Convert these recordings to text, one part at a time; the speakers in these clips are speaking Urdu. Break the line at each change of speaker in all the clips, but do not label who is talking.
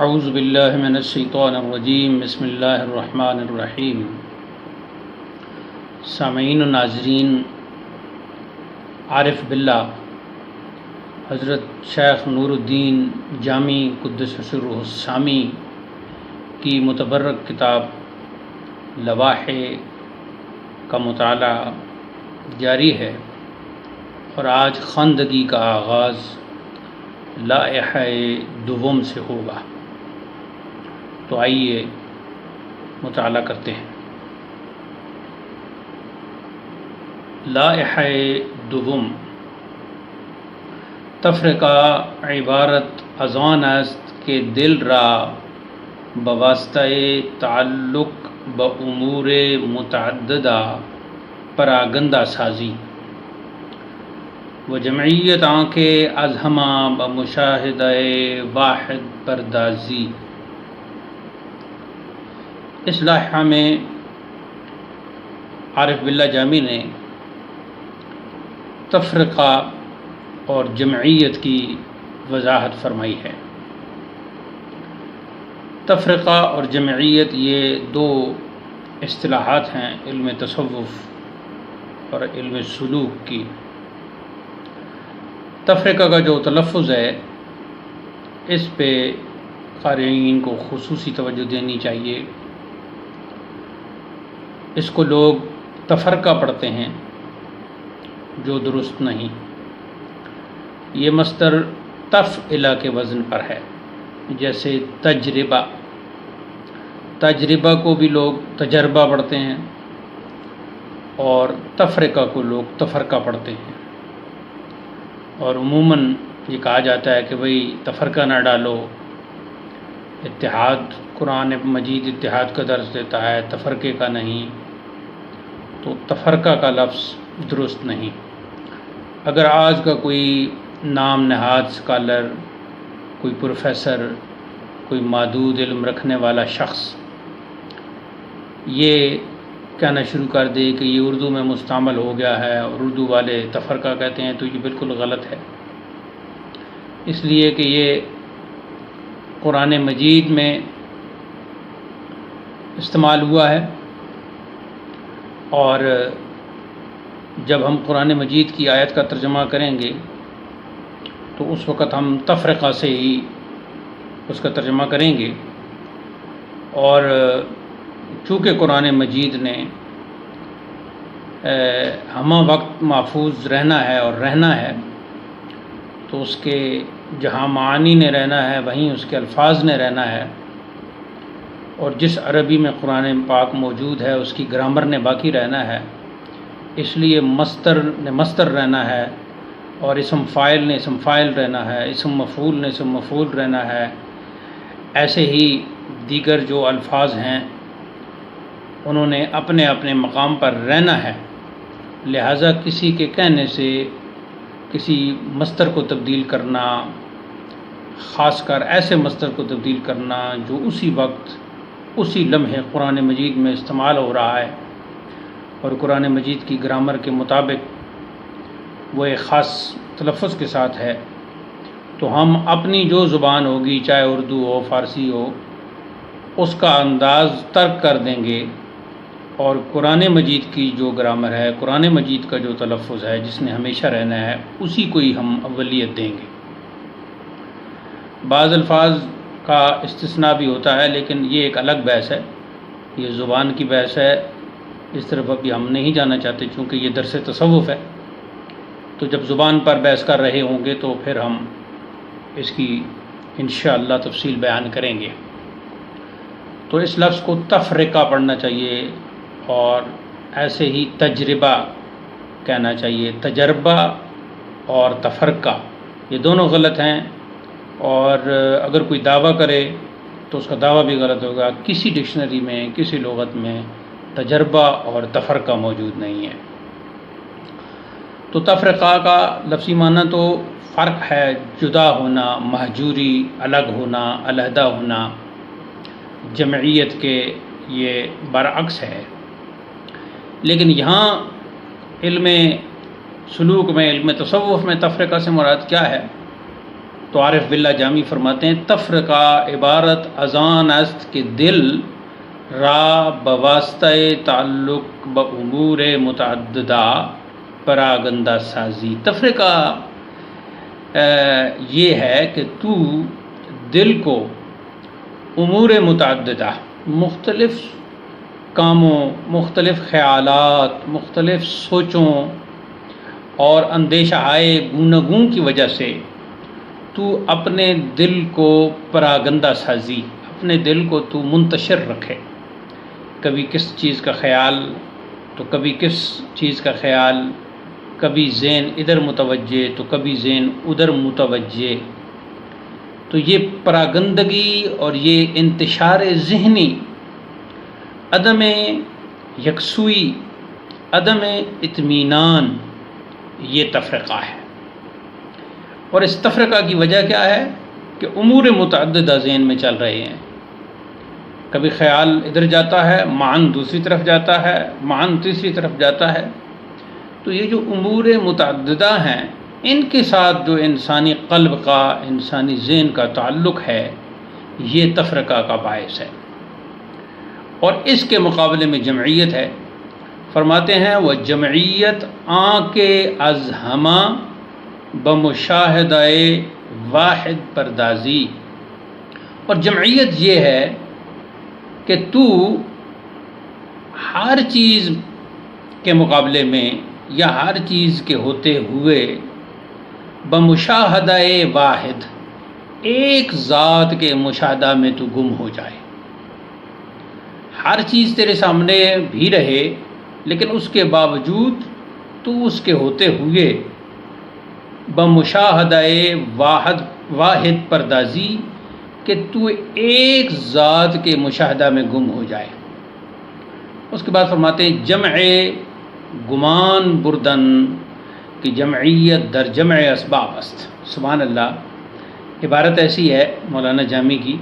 اعوذ باللہ من الشیطان الرجیم بسم اللہ الرحمن الرحیم۔ سامعین و ناظرین، عارف باللہ حضرت شیخ نور الدین جامی قدس سرہ السامی کی متبرک کتاب لواحِ کا مطالعہ جاری ہے، اور آج خواندگی کا آغاز لائحہ دوم سے ہوگا۔ تو آئیے مطالعہ کرتے ہیں۔ لائحہ دوم تفرقہ عبارت از آن است کہ دل را بواسطہ تعلق با امور متعددہ پراگندہ سازی و جمعیت آنکہ از ہما بمشاہدہ واحد پردازی۔ اس لائحہ میں عارف باللہ جامی نے تفرقہ اور جمعیت کی وضاحت فرمائی ہے۔ تفرقہ اور جمعیت یہ دو اصطلاحات ہیں علم تصوف اور علم سلوک کی۔ تفرقہ کا جو تلفظ ہے اس پہ قارئین کو خصوصی توجہ دینی چاہیے۔ اس کو لوگ تفرقہ پڑھتے ہیں، جو درست نہیں۔ یہ مصدر تفعلہ کے وزن پر ہے، جیسے تجربہ۔ تجربہ کو بھی لوگ تجربہ پڑھتے ہیں، اور تفرقہ کو لوگ تفرقہ پڑھتے ہیں۔ اور عموماً یہ کہا جاتا ہے کہ بھئی تفرقہ نہ ڈالو، اتحاد، قرآن مجید اتحاد کا درس دیتا ہے، تفرقے کا نہیں۔ تو تفرقہ کا لفظ درست نہیں۔ اگر آج کا کوئی نام نہاد اسکالر، کوئی پروفیسر، کوئی محدود علم رکھنے والا شخص یہ کہنا شروع کر دے کہ یہ اردو میں مستعمل ہو گیا ہے اور اردو والے تفرقہ کہتے ہیں، تو یہ بالکل غلط ہے، اس لیے کہ یہ قرآن مجید میں استعمال ہوا ہے، اور جب ہم قرآن مجید کی آیت کا ترجمہ کریں گے تو اس وقت ہم تفرقہ سے ہی اس کا ترجمہ کریں گے۔ اور چونکہ قرآن مجید نے ہمہ وقت محفوظ رہنا ہے اور رہنا ہے، تو اس کے جہاں معانی نے رہنا ہے وہیں اس کے الفاظ نے رہنا ہے، اور جس عربی میں قرآن پاک موجود ہے اس کی گرامر نے باقی رہنا ہے، اس لیے مصدر نے مصدر رہنا ہے، اور اسم فاعل نے اسم فاعل رہنا ہے، اسم مفعول نے اسم مفعول رہنا ہے۔ ایسے ہی دیگر جو الفاظ ہیں انہوں نے اپنے اپنے مقام پر رہنا ہے، لہٰذا کسی کے کہنے سے کسی مصدر کو تبدیل کرنا، خاص کر ایسے مصدر کو تبدیل کرنا جو اسی وقت اسی لمحے قرآن مجید میں استعمال ہو رہا ہے اور قرآن مجید کی گرامر کے مطابق وہ ایک خاص تلفظ کے ساتھ ہے، تو ہم اپنی جو زبان ہوگی، چاہے اردو ہو، فارسی ہو، اس کا انداز ترک کر دیں گے، اور قرآن مجید کی جو گرامر ہے، قرآن مجید کا جو تلفظ ہے جس نے ہمیشہ رہنا ہے، اسی کو ہی ہم اولیت دیں گے۔ بعض الفاظ کا استثناء بھی ہوتا ہے، لیکن یہ ایک الگ بحث ہے، یہ زبان کی بحث ہے، اس طرف ابھی ہم نہیں جانا چاہتے چونکہ یہ درس تصوف ہے۔ تو جب زبان پر بحث کر رہے ہوں گے تو پھر ہم اس کی انشاءاللہ تفصیل بیان کریں گے۔ تو اس لفظ کو تفرقہ پڑھنا چاہیے، اور ایسے ہی تجربہ کہنا چاہیے۔ تجربہ اور تفرقہ یہ دونوں غلط ہیں، اور اگر کوئی دعویٰ کرے تو اس کا دعویٰ بھی غلط ہوگا۔ کسی ڈکشنری میں، کسی لغت میں تجربہ اور تفرقہ موجود نہیں ہے۔ تو تفرقہ کا لفظی معنی تو فرق ہے، جدا ہونا، مہجوری، الگ ہونا، علیحدہ ہونا۔ جمعیت کے یہ برعکس ہے، لیکن یہاں علم سلوک میں، علم تصوف میں تفرقہ سے مراد کیا ہے؟ تو عارف باللہ جامی فرماتے ہیں تفرقہ عبارت ازان است کہ دل را بواسطہ تعلق بامور متعددہ پراگندہ سازی. تفرقہ یہ ہے کہ تو دل کو امور متعددہ، مختلف کاموں، مختلف خیالات، مختلف سوچوں اور اندیشہ آئے گوناگوں کی وجہ سے تو اپنے دل کو پراگندہ سازی، اپنے دل کو تو منتشر رکھے. کبھی کس چیز کا خیال تو کبھی کس چیز کا خیال، کبھی ذہن ادھر متوجہ تو کبھی ذہن ادھر متوجہ. تو یہ پراگندگی اور یہ انتشار ذہنی، عدم یکسوئی، عدم اطمینان، یہ تفرقہ ہے. اور اس تفرقہ کی وجہ کیا ہے کہ امور متعددہ ذہن میں چل رہے ہیں. کبھی خیال ادھر جاتا ہے، معن دوسری طرف جاتا ہے، معن تیسری طرف جاتا ہے. تو یہ جو امور متعددہ ہیں ان کے ساتھ جو انسانی قلب کا، انسانی ذہن کا تعلق ہے، یہ تفرقہ کا باعث ہے. اور اس کے مقابلے میں جمعیت ہے. فرماتے ہیں وہ جمعیت آنکھ از ہمہ بمشاہدہ واحد پردازی. اور جمعیت یہ ہے کہ تو ہر چیز کے مقابلے میں یا ہر چیز کے ہوتے ہوئے بمشاہدہ واحد، ایک ذات کے مشاہدہ میں تو گم ہو جائے. ہر چیز تیرے سامنے بھی رہے لیکن اس کے باوجود تو اس کے ہوتے ہوئے بمشاہدہ واحد پردازی، کہ تو ایک ذات کے مشاہدہ میں گم ہو جائے. اس کے بعد فرماتے ہیں جمع گمان بردن کہ جمعیت در جمع اسباب است. سبحان اللہ. عبارت ایسی ہے مولانا جامی کی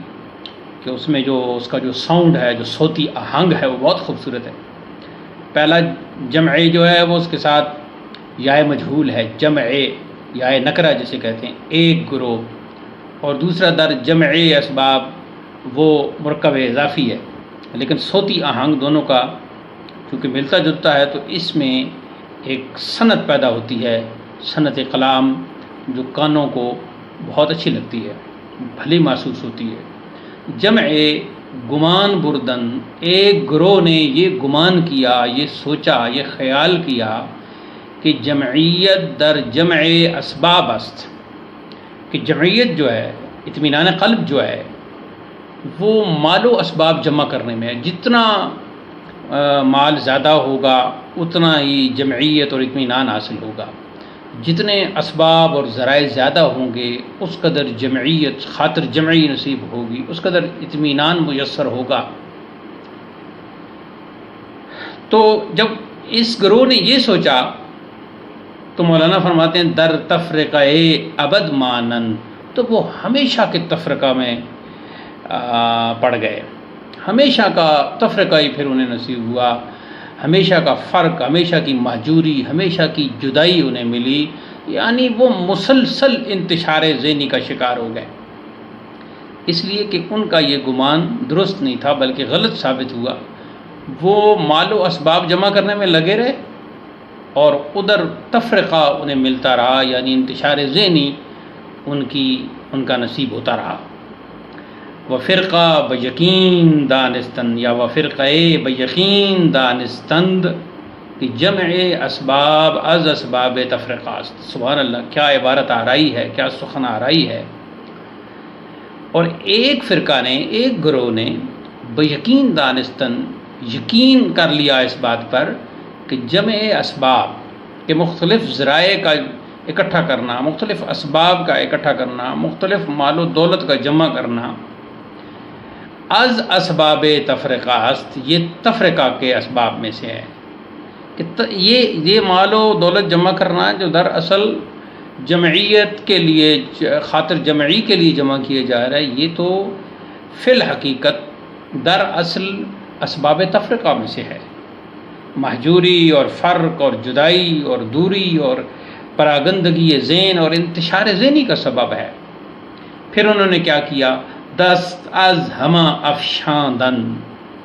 کہ اس میں جو اس کا جو ساؤنڈ ہے، جو صوتی آہنگ ہے، وہ بہت خوبصورت ہے. پہلا جمع جو ہے وہ اس کے ساتھ یا مجہول ہے، جمع یا نکرہ جسے کہتے ہیں، ایک گروہ. اور دوسرا در جمع اسباب وہ مرکب اضافی ہے. لیکن صوتی آہنگ دونوں کا چونکہ ملتا جلتا ہے تو اس میں ایک صنعت پیدا ہوتی ہے، صنعت کلام، جو کانوں کو بہت اچھی لگتی ہے، بھلی محسوس ہوتی ہے. جمع گمان بردن، ایک گروہ نے یہ گمان کیا، یہ سوچا، یہ خیال کیا کہ جمعیت در جمع اسباب است، کہ جمعیت جو ہے، اطمینان قلب جو ہے، وہ مال و اسباب جمع کرنے میں ہے. جتنا مال زیادہ ہوگا اتنا ہی جمعیت اور اطمینان حاصل ہوگا. جتنے اسباب اور ذرائع زیادہ ہوں گے اس قدر جمعیت، خاطر جمعی نصیب ہوگی، اس قدر اطمینان میسر ہوگا. تو جب اس گروہ نے یہ سوچا تو مولانا فرماتے ہیں در تفرقہ ابد مانن، تو وہ ہمیشہ کے تفرقہ میں پڑ گئے. ہمیشہ کا تفرقہ ہی پھر انہیں نصیب ہوا، ہمیشہ کا فرق، ہمیشہ کی مہجوری، ہمیشہ کی جدائی انہیں ملی. یعنی وہ مسلسل انتشار ذہنی کا شکار ہو گئے. اس لیے کہ ان کا یہ گمان درست نہیں تھا بلکہ غلط ثابت ہوا. وہ مال و اسباب جمع کرنے میں لگے رہے اور ادھر تفرقہ انہیں ملتا رہا، یعنی انتشار ذہنی ان کا نصیب ہوتا رہا. وفرقہ بیقین دانستند، یا وفرقہ بیقین دانستند کہ جمع اسباب از اسباب تفرقہ است. سبحان اللہ، کیا عبارت آ رہی ہے، کیا سخن آ رہی ہے. اور ایک فرقہ نے، ایک گروہ نے بیقین دانستند، یقین کر لیا اس بات پر کہ جمع اسباب کے مختلف ذرائع کا اکٹھا کرنا، مختلف اسباب کا اکٹھا کرنا، مختلف مال و دولت کا جمع کرنا، از اسباب تفرقہ است، یہ تفرقہ کے اسباب میں سے ہے. کہ یہ مال و دولت جمع کرنا جو در اصل جمعیت کے لیے، خاطر جمعی کے لیے جمع کیا جا رہا ہے، یہ تو فی الحقیقت در اصل اسباب تفرقہ میں سے ہے. مہجوری اور فرق اور جدائی اور دوری اور پراگندگی ذہن اور انتشار ذہنی کا سبب ہے. پھر انہوں نے کیا کیا؟ دست از ہما افشاندن،